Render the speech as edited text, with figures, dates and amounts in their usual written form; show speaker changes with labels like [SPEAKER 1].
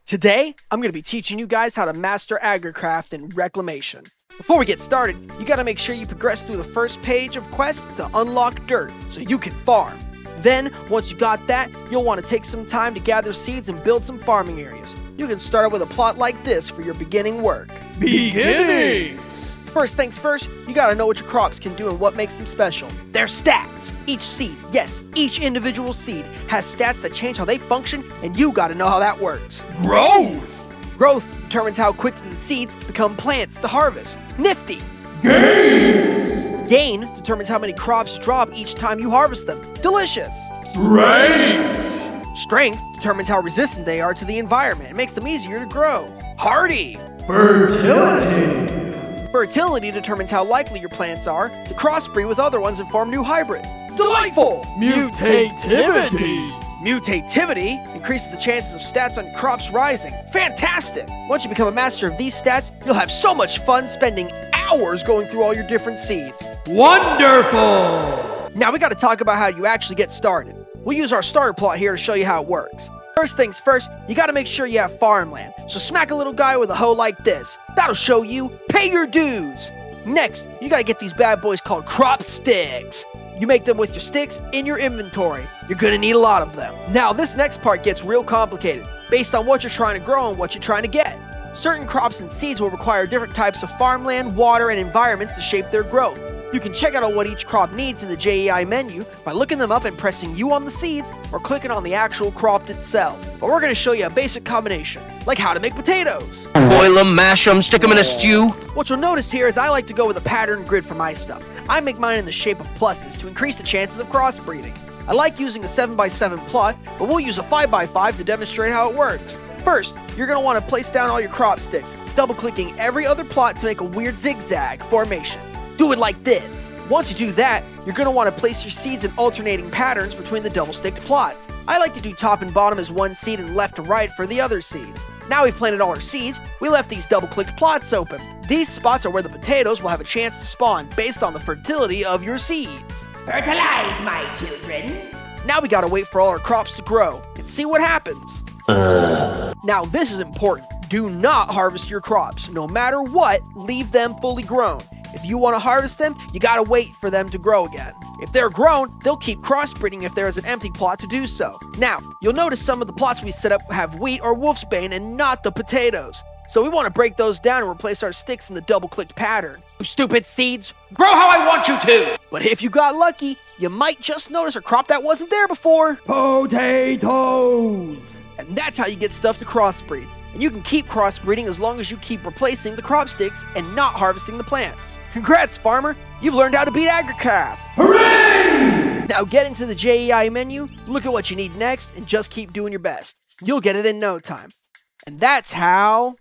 [SPEAKER 1] Today, I'm going to be teaching you guys how to master Agricraft and Reclamation. Before we get started, you got to make sure you progress through the first page of quests to unlock dirt so you can farm. Then, once you got that, you'll want to take some time to gather seeds and build some farming areas. You can start out with a plot like this for your beginning work.
[SPEAKER 2] Beginnings!
[SPEAKER 1] First things first, you gotta know what your crops can do and what makes them special. Their stats. Each seed, yes, each individual seed, has stats that change how they function, and you gotta know how that works.
[SPEAKER 2] Growth!
[SPEAKER 1] Growth determines how quickly the seeds become plants to harvest. Nifty.
[SPEAKER 2] Gains!
[SPEAKER 1] Gain determines how many crops drop each time you harvest them. Delicious.
[SPEAKER 2] Strength!
[SPEAKER 1] Strength determines how resistant they are to the environment and makes them easier to grow. Hardy.
[SPEAKER 2] Fertility!
[SPEAKER 1] Fertility determines how likely your plants are to crossbreed with other ones and form new hybrids. Delightful!
[SPEAKER 2] Mutativity!
[SPEAKER 1] Mutativity increases the chances of stats on crops rising. Fantastic! Once you become a master of these stats, you'll have so much fun spending hours going through all your different seeds.
[SPEAKER 2] Wonderful!
[SPEAKER 1] Now we gotta talk about how you actually get started. We'll use our starter plot here to show you how it works. First things first, you gotta make sure you have farmland. So smack a little guy with a hoe like this. That'll show you pay your dues. Next, you gotta get these bad boys called crop sticks. You make them with your sticks in your inventory. You're gonna need a lot of them. Now this next part gets real complicated based on what you're trying to grow and what you're trying to get. Certain crops and seeds will require different types of farmland, water, and environments to shape their growth. You can check out what each crop needs in the JEI menu by looking them up and pressing U on the seeds or clicking on the actual crop itself. But we're going to show you a basic combination, like how to make potatoes.
[SPEAKER 3] Boil them, mash them, stick them in a stew.
[SPEAKER 1] What you'll notice here is I like to go with a pattern grid for my stuff. I make mine in the shape of pluses to increase the chances of crossbreeding. I like using a 7x7 plot, but we'll use a 5x5 to demonstrate how it works. First, you're going to want to place down all your crop sticks, double-clicking every other plot to make a weird zigzag formation. Do it like this. Once you do that, you're going to want to place your seeds in alternating patterns between the double-sticked plots. I like to do top and bottom as one seed and left to right for the other seed. Now we've planted all our seeds, we left these double-clicked plots open. These spots are where the potatoes will have a chance to spawn based on the fertility of your seeds.
[SPEAKER 4] Fertilize, my children.
[SPEAKER 1] Now we gotta wait for all our crops to grow and see what happens. Now this is important. Do not harvest your crops. No matter what, leave them fully grown. If you want to harvest them, you gotta wait for them to grow again. If they're grown, they'll keep crossbreeding if there is an empty plot to do so. Now, you'll notice some of the plots we set up have wheat or wolfsbane and not the potatoes. So we want to break those down and replace our sticks in the double-clicked pattern. You stupid seeds, grow how I want you to! But if you got lucky, you might just notice a crop that wasn't there before.
[SPEAKER 2] Potatoes!
[SPEAKER 1] And that's how you get stuff to crossbreed. And you can keep crossbreeding as long as you keep replacing the crop sticks and not harvesting the plants. Congrats, farmer! You've learned how to beat Agricraft!
[SPEAKER 2] Hooray!
[SPEAKER 1] Now get into the JEI menu, look at what you need next, and just keep doing your best. You'll get it in no time. And that's how